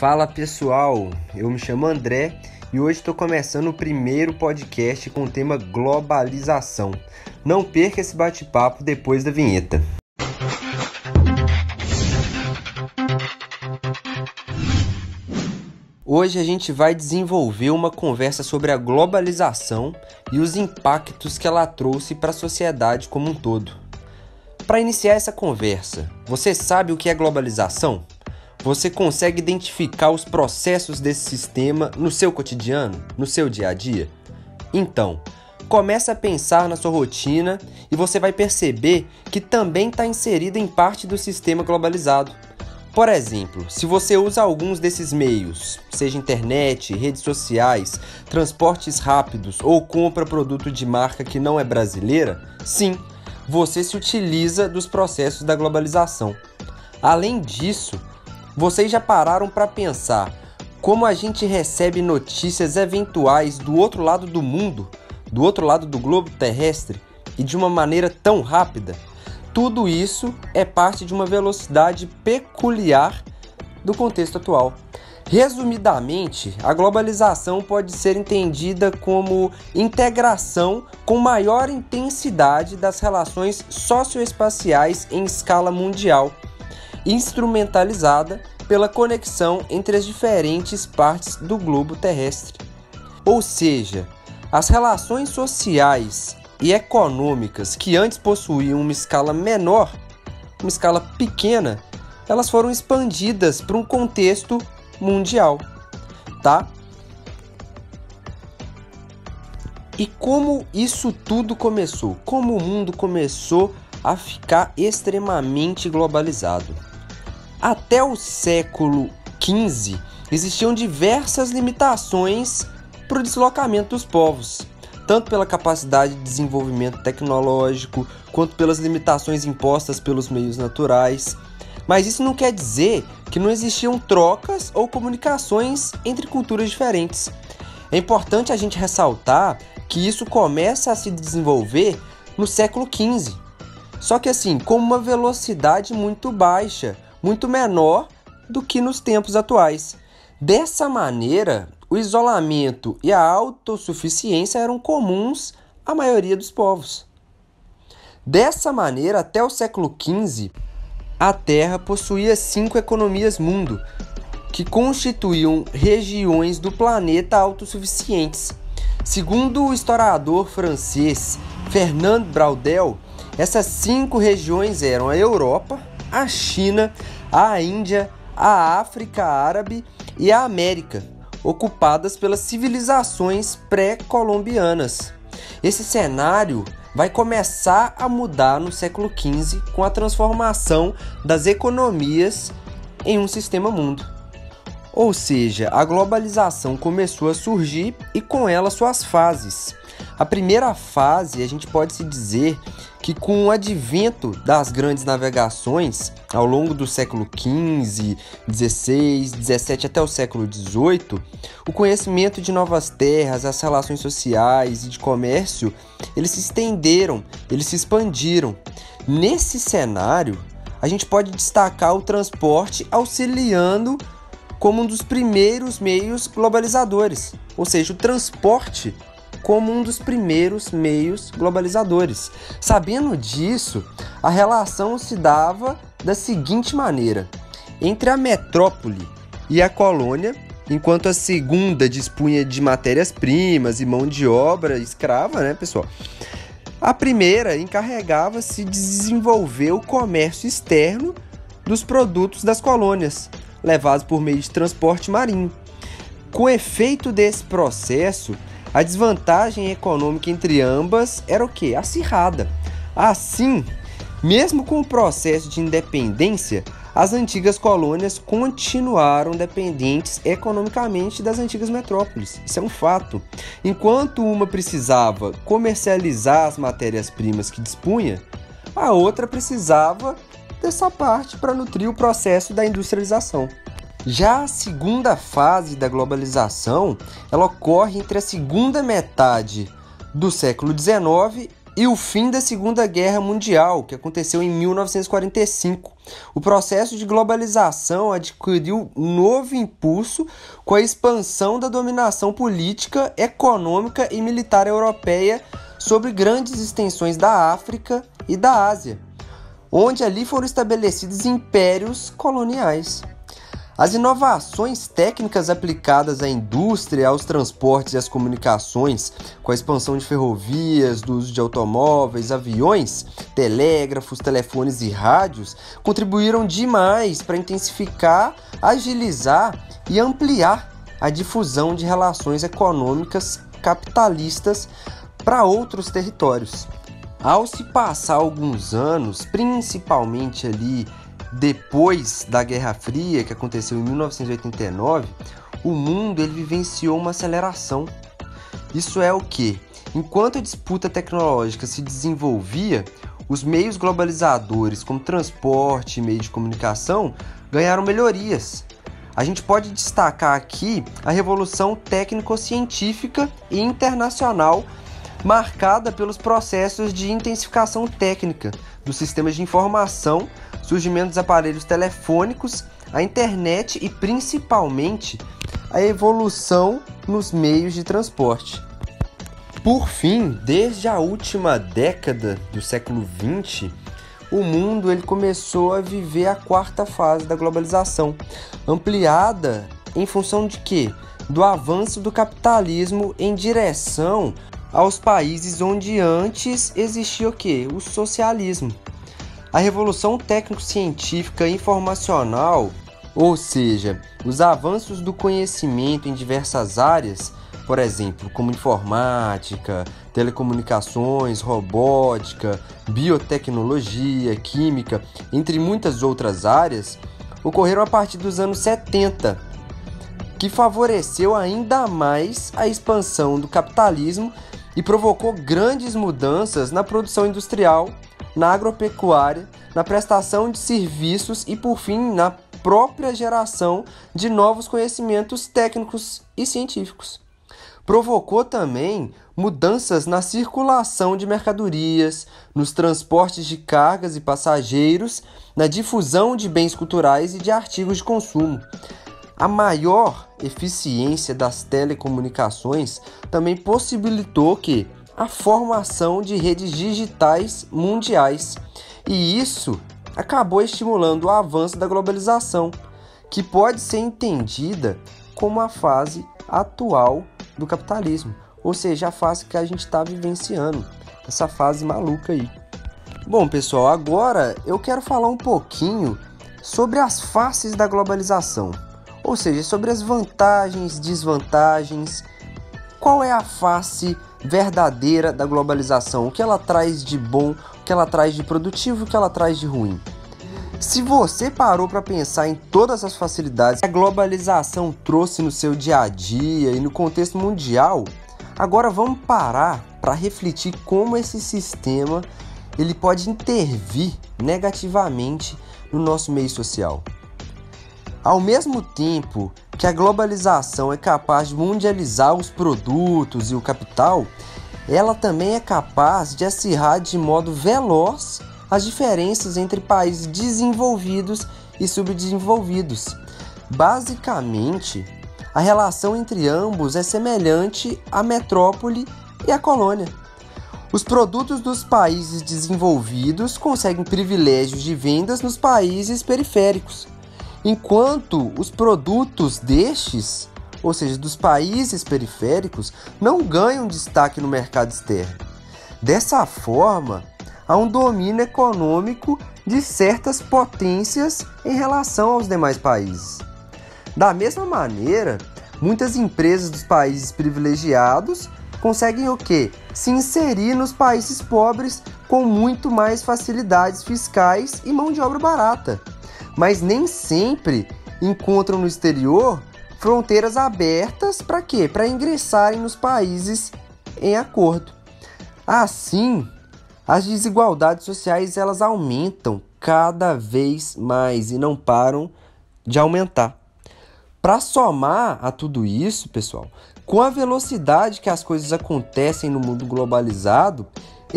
Fala pessoal, eu me chamo André e hoje estou começando o primeiro podcast com o tema globalização. Não perca esse bate-papo depois da vinheta. Hoje a gente vai desenvolver uma conversa sobre a globalização e os impactos que ela trouxe para a sociedade como um todo. Para iniciar essa conversa, você sabe o que é globalização? Você consegue identificar os processos desse sistema no seu cotidiano, no seu dia a dia? Então, comece a pensar na sua rotina e você vai perceber que também está inserido em parte do sistema globalizado. Por exemplo, se você usa alguns desses meios, seja internet, redes sociais, transportes rápidos ou compra produto de marca que não é brasileira, sim, você se utiliza dos processos da globalização. Além disso, vocês já pararam para pensar como a gente recebe notícias eventuais do outro lado do mundo, do outro lado do globo terrestre, e de uma maneira tão rápida? Tudo isso é parte de uma velocidade peculiar do contexto atual. Resumidamente, a globalização pode ser entendida como integração com maior intensidade das relações socioespaciais em escala mundial, instrumentalizada pela conexão entre as diferentes partes do globo terrestre. Ou seja, as relações sociais e econômicas que antes possuíam uma escala menor, uma escala pequena, elas foram expandidas para um contexto mundial, tá? E como isso tudo começou? Como o mundo começou a ficar extremamente globalizado? Até o século XV, existiam diversas limitações para o deslocamento dos povos, tanto pela capacidade de desenvolvimento tecnológico, quanto pelas limitações impostas pelos meios naturais. Mas isso não quer dizer que não existiam trocas ou comunicações entre culturas diferentes. É importante a gente ressaltar que isso começa a se desenvolver no século XV. Só que assim, com uma velocidade muito baixa, muito menor do que nos tempos atuais. Dessa maneira, o isolamento e a autossuficiência eram comuns à maioria dos povos. Dessa maneira, até o século XV, a Terra possuía 5 economias mundo, que constituíam regiões do planeta autossuficientes. Segundo o historiador francês Fernand Braudel, essas 5 regiões eram a Europa, a China, a Índia, a África Árabe e a América, ocupadas pelas civilizações pré-colombianas. Esse cenário vai começar a mudar no século XV com a transformação das economias em um sistema mundo. Ou seja, a globalização começou a surgir e com ela suas fases. A primeira fase, a gente pode se dizer que com o advento das grandes navegações, ao longo do século XV, XVI, XVII até o século XVIII, o conhecimento de novas terras, as relações sociais e de comércio, eles se estenderam, eles se expandiram. Nesse cenário, a gente pode destacar o transporte auxiliando como um dos primeiros meios globalizadores, ou seja, o transporte como um dos primeiros meios globalizadores. Sabendo disso, a relação se dava da seguinte maneira: entre a metrópole e a colônia, enquanto a segunda dispunha de matérias-primas e mão de obra escrava, né, pessoal? A primeira encarregava-se de desenvolver o comércio externo dos produtos das colônias, levados por meio de transporte marinho. Com efeito desse processo, a desvantagem econômica entre ambas era o quê? Acirrada. Assim, mesmo com o processo de independência, as antigas colônias continuaram dependentes economicamente das antigas metrópoles. Isso é um fato. Enquanto uma precisava comercializar as matérias-primas que dispunha, a outra precisava dessa parte para nutrir o processo da industrialização. Já a segunda fase da globalização, ela ocorre entre a segunda metade do século XIX e o fim da Segunda Guerra Mundial, que aconteceu em 1945. O processo de globalização adquiriu novo impulso com a expansão da dominação política, econômica e militar europeia sobre grandes extensões da África e da Ásia, onde ali foram estabelecidos impérios coloniais. As inovações técnicas aplicadas à indústria, aos transportes e às comunicações, com a expansão de ferrovias, do uso de automóveis, aviões, telégrafos, telefones e rádios, contribuíram demais para intensificar, agilizar e ampliar a difusão de relações econômicas capitalistas para outros territórios. Ao se passar alguns anos, principalmente ali depois da Guerra Fria, que aconteceu em 1989, o mundo ele vivenciou uma aceleração. Isso é o quê? Enquanto a disputa tecnológica se desenvolvia, os meios globalizadores, como transporte e meio de comunicação, ganharam melhorias. A gente pode destacar aqui a revolução técnico-científica e internacional, marcada pelos processos de intensificação técnica dos sistemas de informação, surgimento dos aparelhos telefônicos, a internet e, principalmente, a evolução nos meios de transporte. Por fim, desde a última década do século XX, o mundo ele começou a viver a quarta fase da globalização, ampliada em função de quê? Do avanço do capitalismo em direção aos países onde antes existia o quê? O socialismo. A revolução técnico-científica informacional, ou seja, os avanços do conhecimento em diversas áreas, por exemplo, como informática, telecomunicações, robótica, biotecnologia, química, entre muitas outras áreas, ocorreram a partir dos anos 70, que favoreceu ainda mais a expansão do capitalismo e provocou grandes mudanças na produção industrial, na agropecuária, na prestação de serviços e, por fim, na própria geração de novos conhecimentos técnicos e científicos. Provocou também mudanças na circulação de mercadorias, nos transportes de cargas e passageiros, na difusão de bens culturais e de artigos de consumo. A maior eficiência das telecomunicações também possibilitou que a formação de redes digitais mundiais, e isso acabou estimulando o avanço da globalização, que pode ser entendida como a fase atual do capitalismo, ou seja, a fase que a gente está vivenciando, essa fase maluca aí. Bom, pessoal, agora eu quero falar um pouquinho sobre as faces da globalização, ou seja, sobre as vantagens, desvantagens. Qual é a face verdadeira da globalização? O que ela traz de bom, o que ela traz de produtivo, o que ela traz de ruim? Se você parou para pensar em todas as facilidades que a globalização trouxe no seu dia a dia e no contexto mundial, agora vamos parar para refletir como esse sistema ele pode intervir negativamente no nosso meio social. Ao mesmo tempo que a globalização é capaz de mundializar os produtos e o capital, ela também é capaz de acirrar de modo veloz as diferenças entre países desenvolvidos e subdesenvolvidos. Basicamente, a relação entre ambos é semelhante à metrópole e à colônia. Os produtos dos países desenvolvidos conseguem privilégios de vendas nos países periféricos, enquanto os produtos destes, ou seja, dos países periféricos, não ganham destaque no mercado externo. Dessa forma, há um domínio econômico de certas potências em relação aos demais países. Da mesma maneira, muitas empresas dos países privilegiados conseguem o quê? Se inserir nos países pobres com muito mais facilidades fiscais e mão de obra barata, mas nem sempre encontram no exterior fronteiras abertas para quê? Para ingressarem nos países em acordo. Assim, as desigualdades sociais elas aumentam cada vez mais e não param de aumentar. Para somar a tudo isso, pessoal, com a velocidade que as coisas acontecem no mundo globalizado,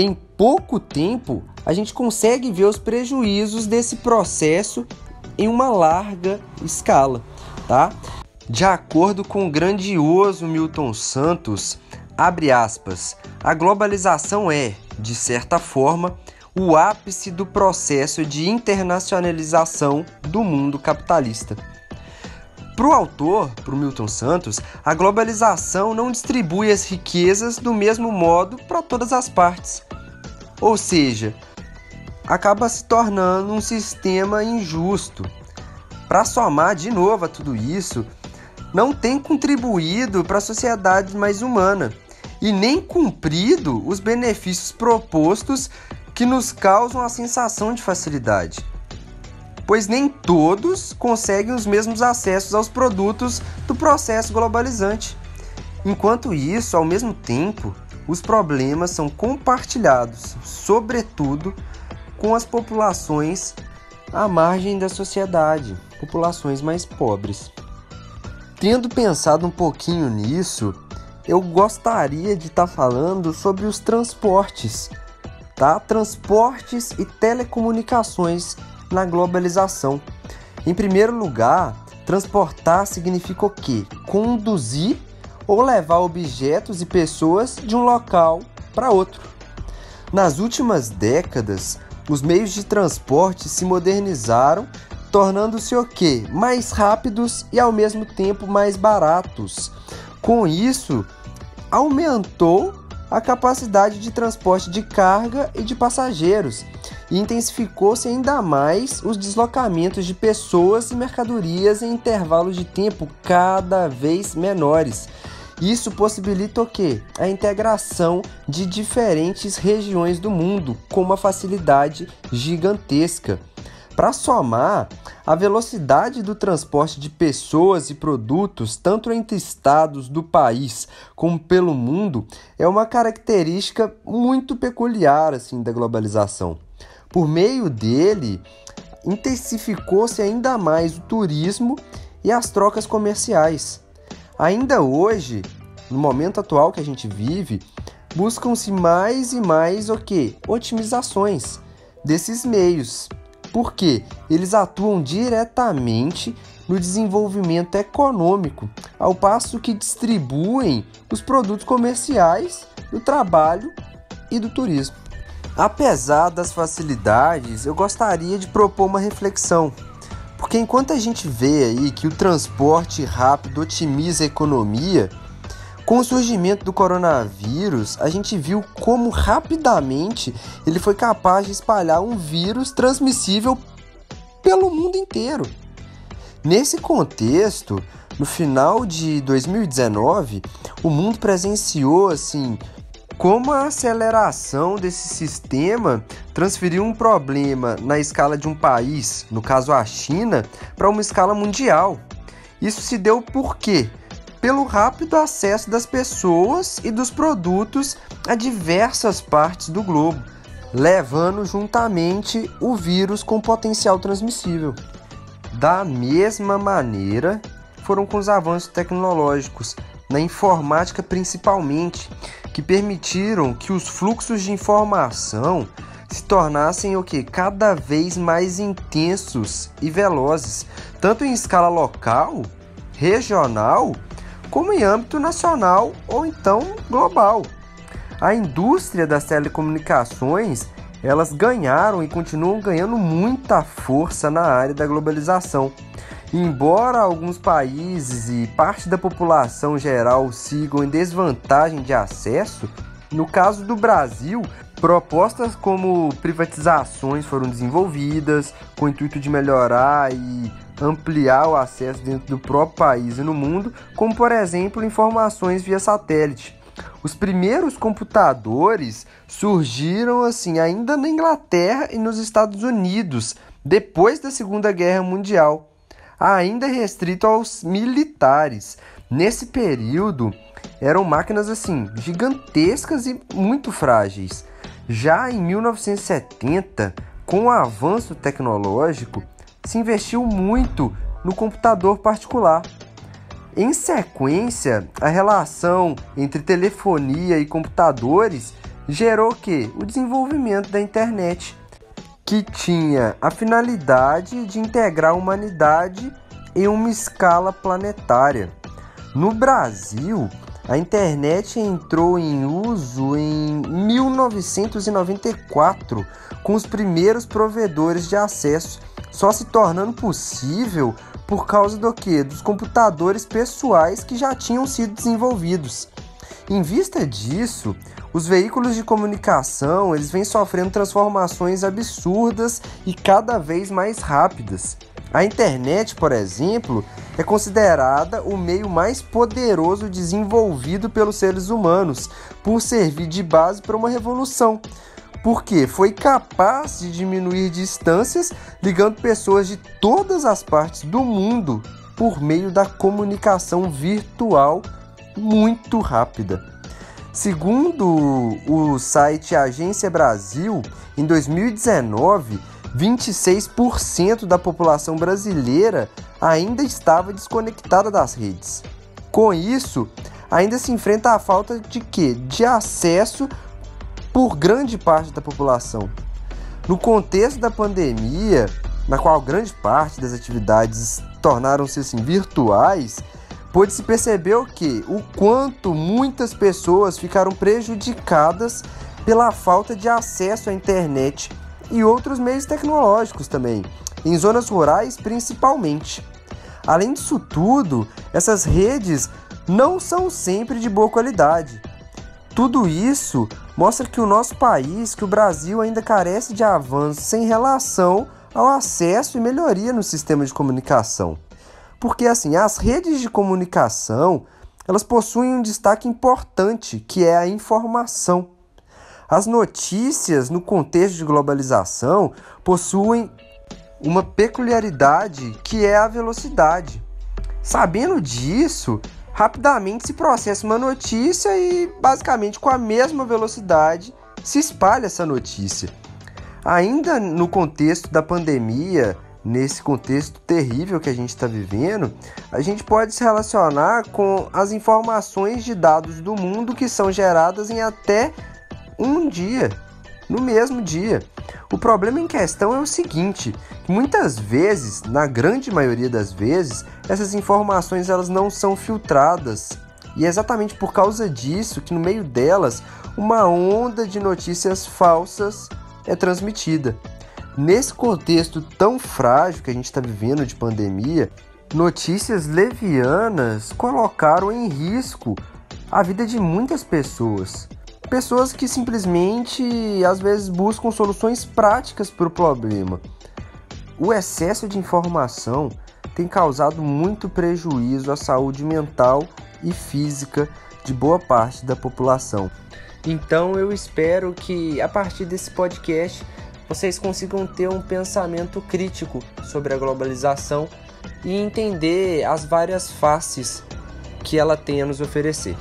em pouco tempo, a gente consegue ver os prejuízos desse processo em uma larga escala, tá? De acordo com o grandioso Milton Santos, abre aspas, a globalização é, de certa forma, o ápice do processo de internacionalização do mundo capitalista. Para o autor, para o Milton Santos, a globalização não distribui as riquezas do mesmo modo para todas as partes. Ou seja, acaba se tornando um sistema injusto. Para somar de novo a tudo isso, não tem contribuído para a sociedade mais humana e nem cumprido os benefícios propostos que nos causam a sensação de facilidade, pois nem todos conseguem os mesmos acessos aos produtos do processo globalizante. Enquanto isso, ao mesmo tempo, os problemas são compartilhados, sobretudo com as populações à margem da sociedade, populações mais pobres. Tendo pensado um pouquinho nisso, eu gostaria de estar falando sobre os transportes, tá? Transportes e telecomunicações na globalização. Em primeiro lugar, transportar significa o quê? Conduzir ou levar objetos e pessoas de um local para outro. Nas últimas décadas, os meios de transporte se modernizaram, tornando-se o quê? Mais rápidos e ao mesmo tempo mais baratos. Com isso, aumentou a capacidade de transporte de carga e de passageiros e intensificou-se ainda mais os deslocamentos de pessoas e mercadorias em intervalos de tempo cada vez menores. Isso possibilita o quê? A integração de diferentes regiões do mundo com uma facilidade gigantesca. Para somar, a velocidade do transporte de pessoas e produtos, tanto entre estados do país como pelo mundo, é uma característica muito peculiar assim, da globalização. Por meio dele, intensificou-se ainda mais o turismo e as trocas comerciais. Ainda hoje, no momento atual que a gente vive, buscam-se mais e mais o quê? Otimizações desses meios. Porque eles atuam diretamente no desenvolvimento econômico, ao passo que distribuem os produtos comerciais, do trabalho e do turismo. Apesar das facilidades, eu gostaria de propor uma reflexão, porque enquanto a gente vê aí que o transporte rápido otimiza a economia, com o surgimento do coronavírus, a gente viu como rapidamente ele foi capaz de espalhar um vírus transmissível pelo mundo inteiro. Nesse contexto, no final de 2019, o mundo presenciou assim, como a aceleração desse sistema transferiu um problema na escala de um país, no caso a China, para uma escala mundial. Isso se deu por quê? Pelo rápido acesso das pessoas e dos produtos a diversas partes do globo, levando juntamente o vírus com potencial transmissível. Da mesma maneira, foram com os avanços tecnológicos, na informática principalmente, que permitiram que os fluxos de informação se tornassem o quê? Cada vez mais intensos e velozes, tanto em escala local, regional, como em âmbito nacional ou então global. A indústria das telecomunicações, elas ganharam e continuam ganhando muita força na área da globalização. Embora alguns países e parte da população geral sigam em desvantagem de acesso, no caso do Brasil, propostas como privatizações foram desenvolvidas com o intuito de melhorar e ampliar o acesso dentro do próprio país e no mundo, como por exemplo informações via satélite. Os primeiros computadores surgiram assim ainda na Inglaterra e nos Estados Unidos, depois da Segunda Guerra Mundial, ainda restrito aos militares. Nesse período eram máquinas assim gigantescas e muito frágeis. Já em 1970, com o avanço tecnológico, se investiu muito no computador particular. Em sequência, a relação entre telefonia e computadores gerou o quê? O desenvolvimento da internet, que tinha a finalidade de integrar a humanidade em uma escala planetária. No Brasil, a internet entrou em uso em 1994, com os primeiros provedores de acesso, só se tornando possível por causa do quê? Dos computadores pessoais que já tinham sido desenvolvidos. Em vista disso, os veículos de comunicação eles vêm sofrendo transformações absurdas e cada vez mais rápidas. A internet, por exemplo, é considerada o meio mais poderoso desenvolvido pelos seres humanos, por servir de base para uma revolução. Porque foi capaz de diminuir distâncias, ligando pessoas de todas as partes do mundo por meio da comunicação virtual muito rápida. Segundo o site Agência Brasil, em 2019, 26% da população brasileira ainda estava desconectada das redes. Com isso, ainda se enfrenta a falta de quê? De acesso por grande parte da população. No contexto da pandemia, na qual grande parte das atividades tornaram-se assim, virtuais, pôde-se perceber o quanto muitas pessoas ficaram prejudicadas pela falta de acesso à internet e outros meios tecnológicos também, em zonas rurais principalmente. Além disso tudo, essas redes não são sempre de boa qualidade. Tudo isso mostra que o nosso país, que o Brasil ainda carece de avanços em relação ao acesso e melhoria no sistema de comunicação. Porque assim, as redes de comunicação, elas possuem um destaque importante, que é a informação. As notícias, no contexto de globalização, possuem uma peculiaridade, que é a velocidade. Sabendo disso, rapidamente se processa uma notícia e, basicamente, com a mesma velocidade, se espalha essa notícia. Ainda no contexto da pandemia, nesse contexto terrível que a gente está vivendo, a gente pode se relacionar com as informações de dados do mundo que são geradas em até um dia, no mesmo dia. O problema em questão é o seguinte, muitas vezes, na grande maioria das vezes, essas informações elas não são filtradas. E é exatamente por causa disso que no meio delas, uma onda de notícias falsas é transmitida. Nesse contexto tão frágil que a gente está vivendo de pandemia, notícias levianas colocaram em risco a vida de muitas pessoas. Pessoas que simplesmente, às vezes, buscam soluções práticas para o problema. O excesso de informação tem causado muito prejuízo à saúde mental e física de boa parte da população. Então eu espero que, a partir desse podcast, vocês consigam ter um pensamento crítico sobre a globalização e entender as várias faces que ela tem a nos oferecer.